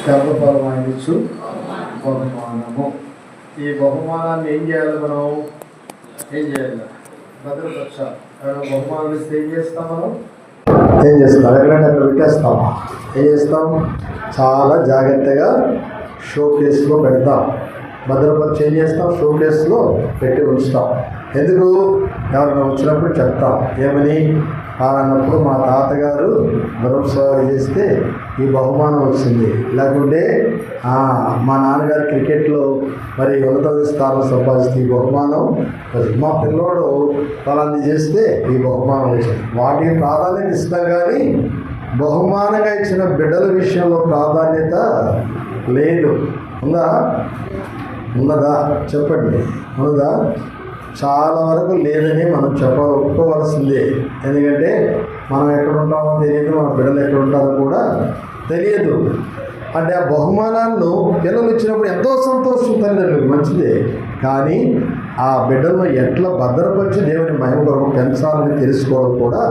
గర్వఫలమైనచ్చు బహుమానము. ఈ బహుమానాన్ని ఏం చేయాలి? మనం ఏం చేయాలి? భద్రపరచాలి. బహుమానాలు ఇస్తే ఏం చేస్తాం? మనం ఏం చేస్తాం? ఎక్కడంటే అక్కడ పెట్టేస్తాం. ఏం చేస్తాం? చాలా జాగ్రత్తగా షో కేసులో పెడతాం. భద్రపరిచి ఏం చేస్తాం? షో కేసులో పెట్టి ఉంచుతాం. ఎందుకు? ఎవరైనా వచ్చినప్పుడు చెప్తాం. ఏమని? అన్నప్పుడు మా తాతగారు గర్భసేవ చేస్తే ఈ బహుమానం వచ్చింది, లేకుంటే మా నాన్నగారు క్రికెట్లో మరి ఉన్నత స్థానం సంపాదిస్తే ఈ బహుమానం వచ్చింది, మా పిల్లోడు ఫలాన్ని చేస్తే ఈ బహుమానం వచ్చింది. వాటికి ప్రాధాన్యత ఇస్తాం, కానీ బహుమానంగా ఇచ్చిన బిడ్డల విషయంలో ప్రాధాన్యత లేదు. ఉన్నదా? చెప్పండి. ఉన్నదా? చాలా వరకు లేదని మనం ఒప్పుకోవాల్సిందే. ఎందుకంటే మనం ఎక్కడ ఉంటామో తెలియదు, మన బిడ్డలు ఎక్కడ ఉంటారో కూడా తెలియదు. అంటే ఆ బహుమానాలను పిల్లలు ఇచ్చినప్పుడు ఎంతో సంతోషం, తల్లిదండ్రులకు మంచిదే. కానీ ఆ బిడ్డలను ఎట్లా భద్రపరిచి దేవుని మహిమ కొరకు పెంచాలని తెలుసుకోవడం కూడా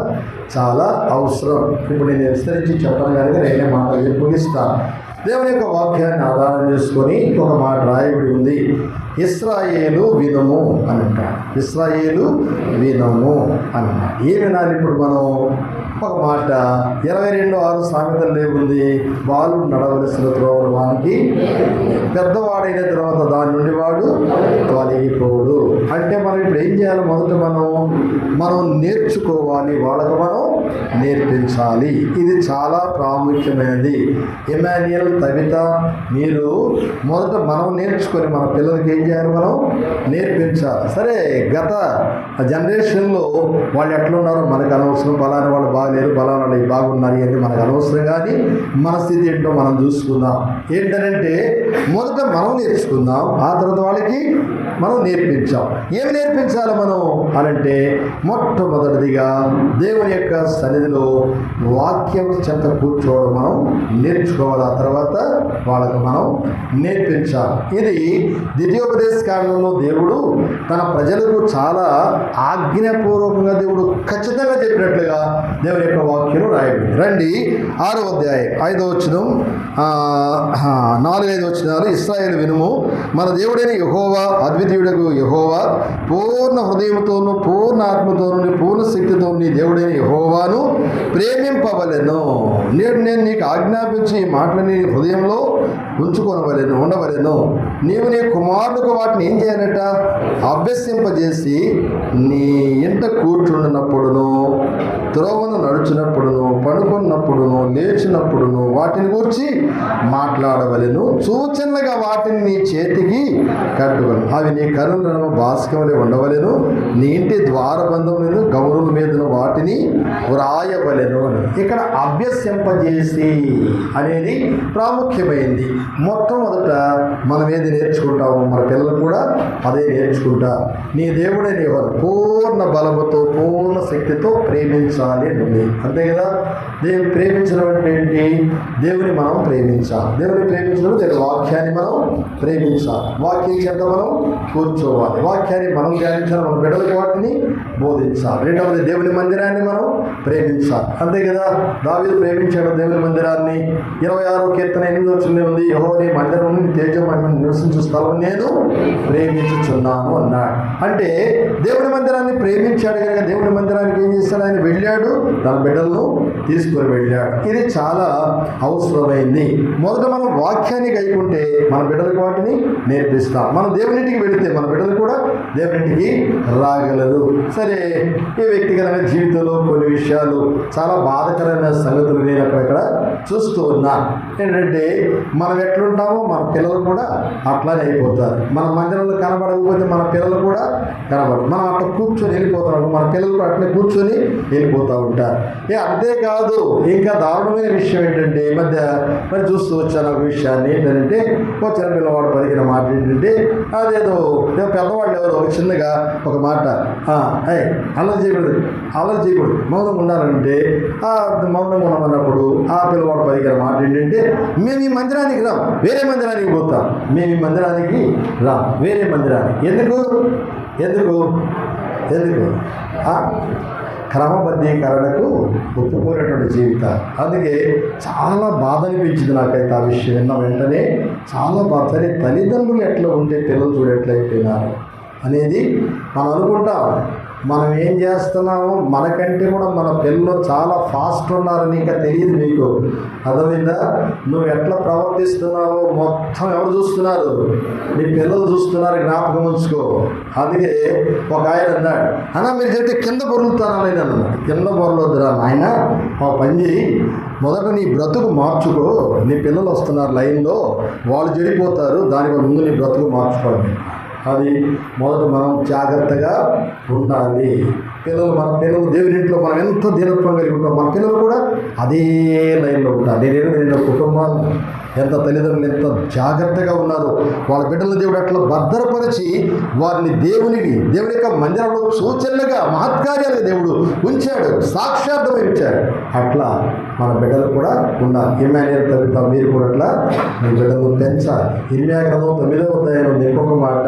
చాలా అవసరం. ఇప్పుడు నేను విస్తరించి చెప్పను కనుక నేనే మాటలు చెప్పి ముగిస్తాను. దేవుని యొక్క వాక్యాన్ని ఆధారం చేసుకొని ఒక మాట రాయబడి ఉంది. ఇశ్రాయేలు వినుము అని అంటారు. ఇశ్రాయేలు వినుము అని అన్నారు. ఏం వినాలి ఇప్పుడు మనం? ఒక మాట 22:6 సామెతల్లో ఏముంది? బాలుడు నడవలసిన త్రోవను వానికి పెద్దవాడైన తర్వాత దాని నుండి వాడు తొలగిపోడు. అంటే మనం ఇప్పుడు ఏం చేయాలి? మొదట మనం నేర్చుకోవాలి, వాళ్ళకు మనం నేర్పించాలి. ఇది చాలా ప్రాముఖ్యమైనది. ఇమాన్యుయల్, కవిత, మీరు మొదట మనం నేర్చుకొని మన పిల్లలకి ఏం చేయాలి? మనం నేర్పించాలి. సరే, గత జనరేషన్లో వాళ్ళు ఎట్లున్నారో మనకు అనవసరం. బలాన్ని వాళ్ళు బాగలేరు, బలాన్ని వాళ్ళు బాగున్నారు అని మనకు అనవసరం. కానీ మన స్థితి ఏంటో మనం చూసుకుందాం. ఏంటనంటే మొదట మనం నేర్చుకుందాం, ఆ తర్వాత వాళ్ళకి మనం నేర్పించాం. ఏమి నేర్పించాలి మనం అనంటే, మొట్టమొదటిదిగా దేవుని యొక్క సన్నిధిలో వాక్యం చెంత కూర్చోవడం మనం నేర్చుకోవాలి. ఆ తర్వాత వాళ్ళకు మనం నేర్పించాలి. ఇది ద్వితీయోపదేశ కాలంలో దేవుడు తన ప్రజలకు చాలా ఆజ్ఞాపూర్వకంగా దేవుడు ఖచ్చితంగా చెప్పినట్లుగా దేవుని యొక్క వాక్యం రాయబడింది. రండి 6వ అధ్యాయం 5వ వచనం, 4-5 వచనాలు. ఇశ్రాయేలు వినుము, మన దేవుడైన యెహోవా, అద్వితీయుడగు యెహోవా, పూర్ణ హృదయంతోనూ పూర్ణ ఆత్మతోనూ పూర్ణ శక్తితో నీ దేవుడైన యెహోవాను ప్రేమింపవలెను. నేడు నేను నీకు ఆజ్ఞాపించి ఈ మాటలని హృదయంలో ఉండవలెను. నీవు నీ కుమారులకు వాటిని ఏం చేయాలట? అభ్యసింపజేసి నీ ఇంట కూర్చుండినప్పుడును, త్రోవను నడుచున్నప్పుడును, పడుకున్నప్పుడును, లేచినప్పుడును వాటిని గురించి మాట్లాడవలెను. సూచనలుగా వాటిని నీ చేతికి కట్టువలను. అవి నీ కనులను భాస్కములే ఉండవలెను. నీ ఇంటి ద్వారబంధం మీద గౌరవం మీద వాటిని వ్రాయవలెను. ఇక్కడ అభ్యసింపజేసి అనేది ప్రాముఖ్యమైంది. మొట్టమొదట మనం ఏది నేర్చుకుంటామో మన పిల్లలు కూడా అదే నేర్చుకుంటా. నీ దేవుడైన యెహోవాను పూర్ణ బలముతో పూర్ణ శక్తితో ప్రేమించాలి ఉంది. అంతే కదా? దేవుని ప్రేమించడం అంటే ఏంటి? దేవుని మనం ప్రేమించాలి. దేవుని ప్రేమించడం దేవుని వాక్యాన్ని మనం ప్రేమించాలి. వాక్యం చేత మనం కూర్చోవాలి. వాక్యాన్ని మనం ధ్యానించాలి. మన బిడ్డలకు వాటిని బోధించాలి. రెండవది దేవుని మందిరాన్ని మనం ప్రేమించాలి. అంతే కదా? దావీదు ప్రేమించాడు దేవుని మందిరాన్ని. 26వ కీర్తన 8వ వచనంలో ఉంది, యెహోవా నీ మందిరం నుండి తేజమహిమను నివసించు స్థలం నేను ప్రేమించుచున్నాను అన్నాడు. అంటే దేవుని మందిరాన్ని ప్రేమించాడు కనుక దేవుని మందిరానికి ఏం చేశాడు? ఆయన వెళ్ళాడు, తన బిడ్డలను తీసుకొని వెళ్ళాడు. ఇది చాలా అవసరమైంది. మొదట మనం వాక్యాన్ని కైకుంటే మన బిడ్డలకు వాటిని నేర్పిస్తాం. మనం దేవునింటికి వెళితే మన బిడ్డలు కూడా దేవునింటికి రాగలరు. సరే, ఈ వ్యక్తిగతమైన జీవితంలో కొన్ని విషయాలు చాలా బాధాకరమైన సంగతులు నేను అక్కడక్కడ చూస్తూ ఉన్నా. ఏంటంటే మనం ఎట్లుంటామో మన పిల్లలు కూడా అట్లానే అయిపోతారు. మన మందిరంలో కనబడకపోతే మన పిల్లలు కూడా కనబడరు. మనం అట్లా కూర్చొని వెళ్ళిపోతున్నాం, మన పిల్లలు కూడా అట్లే కూర్చొని వెళ్ళిపోతూ ఉంటారు. అంతేకాదు, ఇంకా దారుణమైన విషయం ఏంటంటే, ఈ మధ్య మరి చూస్తూ వచ్చాను ఒక విషయాన్ని. ఏంటంటే ఒక చిన్న పిల్లవాడు పలికిన మాట ఏంటంటే, అదేదో పెద్దవాళ్ళు ఎవరో చిన్నగా ఒక మాట, అల్లరి చేయకూడదు మౌనంగా ఉండాలంటే మౌనంగా ఉండమన్నప్పుడు ఆ పిల్లవాడు పలికిన మాట ఏంటంటే, మేము ఈ మందిరానికి రాం, వేరే మందిరానికి పోతాం. మేము ఈ మందిరానికి రాం, వేరే మందిరానికి. ఎందుకు క్రమబద్ధీకరణకు ఒప్పుకోనటువంటి జీవితం. అందుకే చాలా బాధ అనిపించింది నాకైతే ఆ విషయం విన్న వెంటనే. చాలా బాధ. సరే, తల్లిదండ్రులు ఎట్లా ఉంటే పిల్లలు చూడట్లయిపోయినారు అనేది మనం అనుకుంటాం. మనం ఏం చేస్తున్నామో మనకంటే కూడా మన పిల్లలు చాలా ఫాస్ట్ ఉన్నారని ఇంకా తెలియదు మీకు. అర్థమైందా? నువ్వు ఎట్లా ప్రవర్తిస్తున్నావో మొత్తం ఎవరు చూస్తున్నారు? నీ పిల్లలు చూస్తున్నారు, జ్ఞాపకం ఉంచుకో. అందుకే ఒక ఆయన అన్నాడు, అన్నా మీరు చెప్తే కింద పొరులుతానని అన్నాడు. కింద పొరలొద్దురా నాయన, ఒక పని చేయి, మొదట నీ బ్రతుకు మార్చుకో. నీ పిల్లలు వస్తున్నారు లైన్లో, వాళ్ళు చెడిపోతారు, దానికి ముందు నీ బ్రతుకు మార్చుకోండి. అది మొదట మనం జాగ్రత్తగా ఉండాలి. మన పిల్లలు దేవుని ఇంట్లో మనం ఎంత దీనత్వం కలిగి ఉంటాం, మన పిల్లలు కూడా అదే లైన్లో ఉంటారు. నేను కుటుంబాలు ఎంత తల్లిదండ్రులు ఎంత జాగ్రత్తగా ఉన్నారు. వాళ్ళ బిడ్డలను దేవుడు అట్లా భద్రపరిచి వారిని దేవుని యొక్క మందిరంలో సూచనలుగా మహత్కార్యాలుగా దేవుడు ఉంచాడు, సాక్షార్థమై ఉంచాడు. అట్లా మన బిడ్డలు కూడా ఉండాలి. ఇమ్మాన్యుయేల్ తవిత మీరు కూడా అట్లా మీ బిడ్డలను పెంచాలి. ఇర్మియా గ్రంథం 9వ అధ్యాయంలో ఇంకొక మాట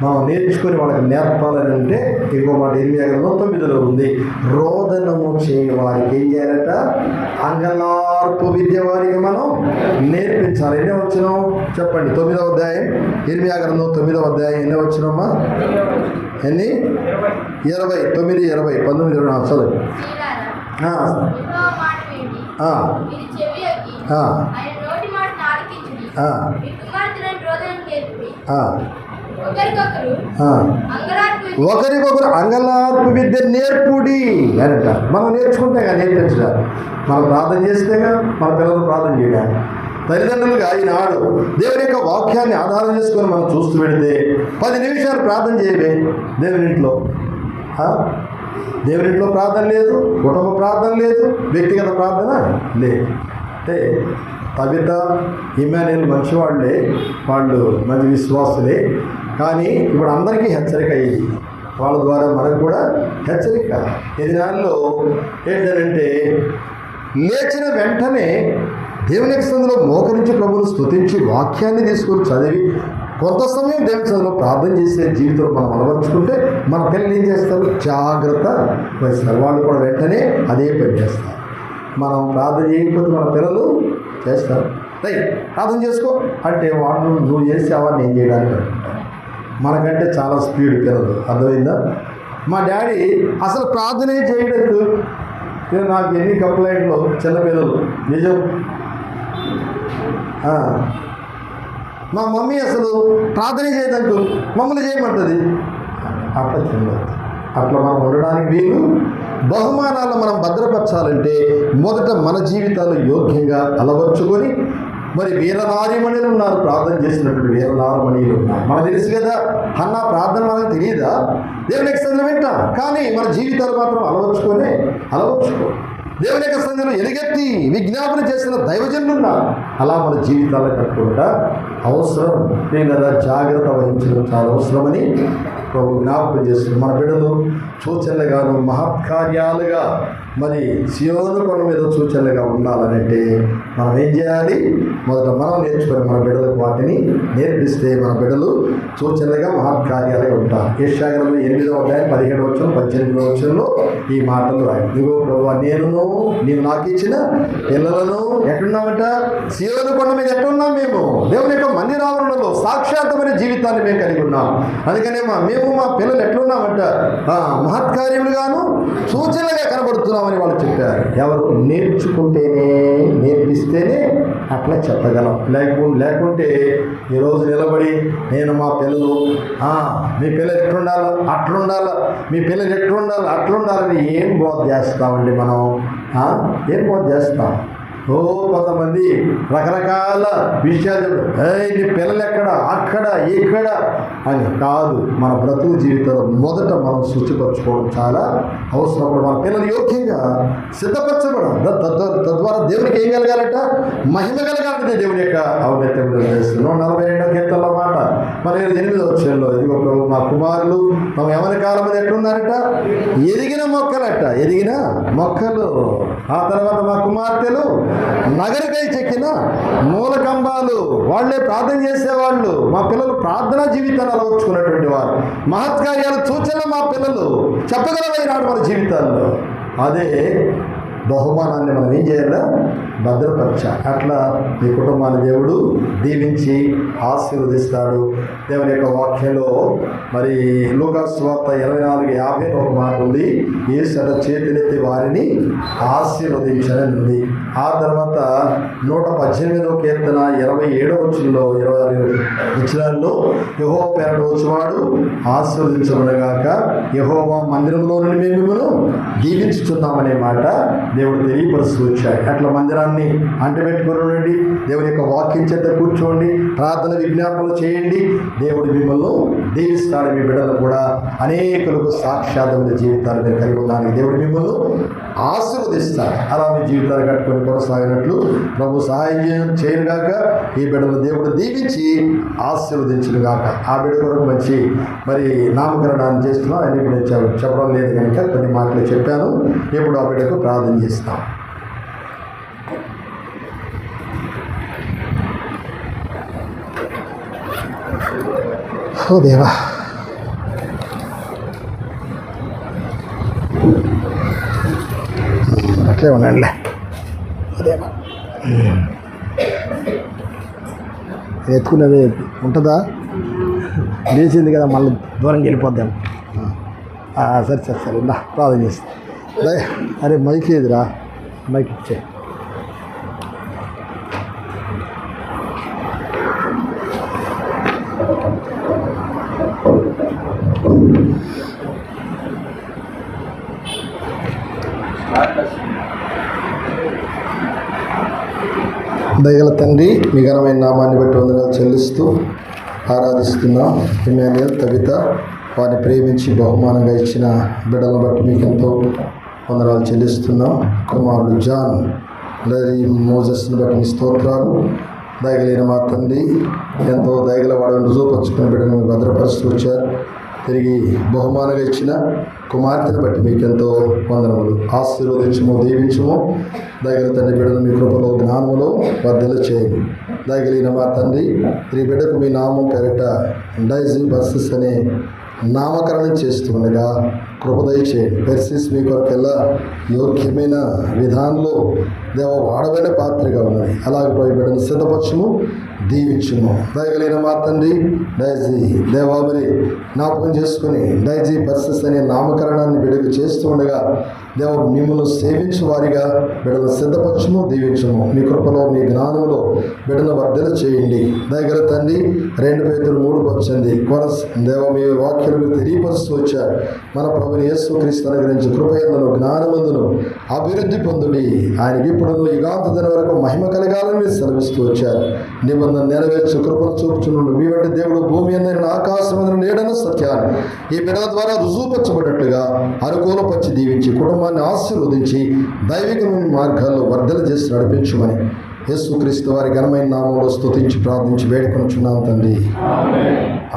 మనం నేర్చుకొని వాళ్ళకి నేర్పాలని అంటే ఇంకో మాట ఇర్మియా గ్రంథం 9లో ఉంది. రోదనము చేయని వారికి ఏం చేయాలట? అంగలార్పు విద్య వారికి మనం నేర్పించాలి. ఎన్నో వచ్చినాం చెప్పండి? 9వ అధ్యాయం ఇర్మియా గ్రంథం 9వ అధ్యాయం ఎన్నో వచ్చినామా? ఎన్ని? 20, 9, 20, 19, 20 చదువు. ఒకరికొకరు అంగలార్పు విద్య నేర్పుడి అంట. మనం నేర్చుకుంటే కానీ నేర్పించడం. మనం ప్రార్థన చేస్తేగా మన పిల్లలు ప్రార్థన చేయడానికి. తల్లిదండ్రులుగా ఈనాడు దేవుని యొక్క వాక్యాన్ని ఆధారం చేసుకొని మనం చూస్తూ పెడితే 10 నిమిషాలు ప్రార్థన చేయవే దేవుని ఇంట్లో. దేవుని ఇంట్లో ప్రార్థన లేదు, కుటుంబ ప్రార్థన లేదు, వ్యక్తిగత ప్రార్థన లేదు. అంటే తవిత ఇమ్మాన్యుయేల్ మంచివాళ్ళే, వాళ్ళు మంచి విశ్వాసులే. కానీ ఇప్పుడు అందరికీ హెచ్చరిక అయ్యింది. వాళ్ళ ద్వారా మనకు కూడా హెచ్చరిక. ఈ దినాల్లో ఏంటంటే లేచిన వెంటనే దేవుని సందులో మోకరించి ప్రభువును స్తుతించి వాక్యాన్ని తీసుకొని చదివి కొంత సమయం దేవుని సందులో ప్రార్థన చేసే జీవితంలో మనం అలవర్చుకుంటే మన పిల్లలు ఏం చేస్తారు? జాగ్రత్త వహిస్తారు. వాళ్ళు కూడా వెంటనే అదే పని చేస్తారు. మనం ప్రార్థన చేయకపోతే మన పిల్లలు చేస్తారు. రైట్, ప్రార్థన చేసుకో అంటే వాళ్ళు నువ్వు చేసావా నేను చేయడానికి అనుకుంటాను. మనకంటే చాలా స్పీడ్ పిల్లలు. అర్థమైందా? మా డాడీ అసలు ప్రార్థనే చేయడానికి నాకు ఎన్ని కంప్లైంట్లు చిన్న పిల్లలు. నిజం. మా మమ్మీ అసలు ప్రార్థన చేయదంటూ మమ్మల్ని చేయమంటుంది. అట్లా చిన్నది. అట్లా మనం ఉండడానికి వీలు. బహుమానాలను మనం భద్రపరచాలంటే మొదట మన జీవితాలు యోగ్యంగా అలవర్చుకొని, మరి వీరనారీమణులు ఉన్నారు, ప్రార్థన చేసినటువంటి వీరనారీమణులు ఉన్నారు. మనకు తెలుసు కదా, అన్న ప్రార్థన మనకు తెలియదా? దేవుని యొక్క సన్నిధిలో వింటాం, కానీ మన జీవితాలు మాత్రం అలవర్చుకో. దేవుని యొక్క సన్నిధిలో ఎలుగెత్తి విజ్ఞాపన చేసిన దైవజనులు ఉన్నారు. అలా మన జీవితాలు కట్టుకుంటా అవసరం. నేను కదా జాగ్రత్త వహించడం చాలా అవసరమని ప్రభు జ్ఞాపకం చేస్తుంది. మన బిడ్డలు సూచనలుగాను మహత్కార్యాలుగా మరి సియోను కొండ మీద సూచనలుగా ఉండాలనంటే మనం ఏం చేయాలి? మొదట మనం నేర్చుకొని మన బిడ్డలకు వాటిని నేర్పిస్తే మన బిడ్డలు సూచనలుగా మహత్కార్యాలుగా ఉంటారు. యెషయా గ్రంథం 8వ అధ్యాయం 17వ వచనం 18వ వచనంలో ఈ మాటలు రాయి. ఇదిగో ప్రభువా, నీవు నాకు ఇచ్చిన పిల్లలను ఎక్కడున్నామంట? సియోను కొండ మీద ఎక్కడున్నాం? మేము దేవుని యొక్క మందిరావరణలో సాక్షాత్తమైన జీవితాన్ని మేము కలిగి ఉన్నాం. అందుకనే మేము మా పిల్లలు ఎట్లున్నామంట? మహత్కార్యములుగాను సూచనలుగా కనబడుతున్నామని వాళ్ళు చెప్పారు. ఎవరు నేర్చుకుంటేనే, నేర్పిస్తేనే అట్లా చెప్పగలం. లేకుంటే ఈరోజు నిలబడి నేను మా పిల్లలు మీ పిల్లలు ఎట్లుండాలి అట్లుండాలి, మీ పిల్లలు ఎట్లుండాలి అట్లుండాలని ఏం బోధ చేస్తామండి మనం? ఏం బోధ చేస్తాం? కొంతమంది రకరకాల విషయాలు, నీ పిల్లలు ఎక్కడ, అక్కడ, ఇక్కడ అని కాదు. మన బ్రతుకు జీవితంలో మొదట మనం శుచిపరచుకోవడం చాలా అవసరం. మన పిల్లలు యోగ్యంగా సిద్ధపరచబడాలి. తద్వారా దేవునికి ఏం కలగాలట? మహిమ కలగాలంటే దేవుని యొక్క ఔన్నత్యంలో చేస్తున్నాం. 42వ కీర్తనలో మాట మన 8వ వచనంలో, ఇదిగో ప్రభు మా కుమారులు తమ యవ్వన కాలం మీద ఎట్లున్నారట? ఎదిగిన మొక్కలట. ఎదిగిన మొక్కలు. ఆ తర్వాత మా కుమార్తెలు నగరికై చెక్కిన మూలకంబాలు. వాళ్ళే ప్రార్థన చేసేవాళ్ళు. మా పిల్లలు ప్రార్థనా జీవితాన్ని అలవర్చుకున్నటువంటి వారు. మహత్కార్యాలు సూచనలు మా పిల్లలు చెప్పగలవైనాడు మన జీవితాల్లో. అదే బహుమానాన్ని మనం ఏం చేయాలా? భద్రపరచాలి. అట్లా మీ కుటుంబాన్ని దేవుడు దీవించి ఆశీర్వదిస్తాడు. దేవుని యొక్క వాక్యంలో మరి లూకాసు సువార్త 24:50 ఒక మాట ఉంది, యేసట చేతులెత్తి వారిని ఆశీర్వదించని ఉంది. ఆ తర్వాత 118వ కీర్తన 27వ వచనంలో 26 వచనాల్లో యెహోవా పేరట వచ్చువాడు ఆశీర్వదించబడగాక, యెహోవా మందిరంలో నుండి మేము మిమ్మల్ని దీవించుచున్నామనే మాట దేవుడు తెలియపరుస్తూ వచ్చాడు. అట్లా మందిరాన్ని అంటబెట్టుకుని దేవుని యొక్క వాక్యం చేత కూర్చోండి, ప్రార్థన విజ్ఞాపనలు చేయండి. దేవుడు మిమ్మల్ని దీవిస్తాడు. మీ బిడ్డలు కూడా అనేకులకు సాక్షాత్మైన జీవితాలు మీరు కలిగి ఉన్నారని దేవుడు మిమ్మల్ని ఆశీర్వదిస్తాడు. అలా మీ జీవితాలు కట్టుకొని కొనసాగినట్లు ప్రభు సహాయం చేయనుగాక. ఈ బిడ్డలు దేవుడు దీవించి ఆశీర్వదించునుగాక. ఆ బిడ్డ కొరకు మంచి మరి నామకరణాన్ని చేస్తున్నాం. అని ఇప్పుడు చెప్పడం లేదు కనుక కొన్ని మాటలు చెప్పాను. ఇప్పుడు ఆ బిడ్డకు ప్రార్థన చేస్తాం. ఓ దేవా, అట్లే ఉండండి. దేవా, ఎత్తుకునేది ఉంటుందా? లేచింది కదా, మళ్ళీ దూరంకి వెళ్ళిపోద్దాం. సరే సరే సరే, ఇలా ప్రార్థన చేస్తాం. అరే మైక్ ఏదిరా, మైక్ ఇచ్చే. దయగల తండ్రి, మీ ఘనమైన నామాన్ని బట్టి వందనాలు చెల్లిస్తూ ఆరాధిస్తున్నాం. ఇమ్మాన్యుయల్, తబిత వారిని ప్రేమించి బహుమానంగా ఇచ్చిన బిడ్డలను బట్టి మీకు ఎంతో వందనాలు చెల్లిస్తున్నాం. కుమారుడు జాన్, లరీ, మోజెస్ని బట్టి మీ స్తోత్రాలు. దయగలిగిన మా తండ్రి, ఎంతో దయగల వాడని రుజువుపరుచుకున్న బిడ్డను భద్రపరుస్తూ వచ్చారు. తిరిగి బహుమానంగా ఇచ్చిన కుమార్తెను బట్టి మీకు ఎంతో వందనములు. ఆశీర్వదించము, దీవించము. దయగల తండ్రి, బిడ్డను మీ కృపలో జ్ఞానములో వర్ధలు చేయండి. దయగలిగిన మా తండ్రి, ఈ బిడ్డకు మీ నామం పేరిట డైజీ బస్సెస్ అనే నామకరణం చేస్తుండగా కృపదయ చేయండి. పెర్సిస్ మీ కొరకెల్లా యోగ్యమైన విధానంలో దేవ వాడబడిన పాత్రగా ఉన్నది. అలాగే బిడ్డను సిద్ధపరచుము, దీవించుము. దయగలిగిన మా తండ్రి, డైజీ దేవా మరి జ్ఞాపకం చేసుకుని డైజీ బస్సెస్ అనే నామకరణాన్ని బిడ్డకు చేస్తూ ఉండగా దేవ మిమ్మల్ని సేవించు వారిగా బిడ్డను సిద్ధపరచుము, దీవించుము. మీ కృపలో మీ జ్ఞానంలో బిడ్డను వర్ధన చేయండి. దయగల తండ్రి, 2 పేతురు 3:18 కొరస్ దేవ మీ వాక్యాలు మీరు తెలియపరుస్తూ వచ్చారు. మన ప్రభుని యేసుక్రీస్తు అనుగ్రహించి కృపయందును జ్ఞానమందును అభివృద్ధి పొందుడి. ఆయనకి ఇప్పుడు యుగాంత దిన వరకు మహిమ కలగాలని మీరు సెలవిస్తూ వచ్చారు. నిబంధన నెరవేర్చు కృపను చూపుచున్నాడు. మీ వంటి దేవుడు భూమి అందరిన ఆకాశం అందరిన లేడన్న సత్యాన్ని ఈ బిడ్డల ద్వారా రుజువుపరచబడినట్లుగా అనుకూలపరిచి దీవించి కుటుంబాన్ని ఆశీర్వదించి దైవికమైన మార్గాల్లో వర్ధన చేసి నడిపించమని యేసుక్రీస్తు వారి ఘనమైన నామంలో స్తుతించి ప్రార్థించి వేడుకొనుచున్నాం తండ్రి.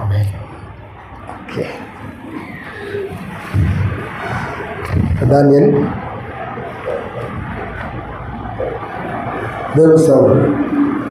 ఆమేన్. ఓకే, డానియల్ దేవుని సేవకుడు.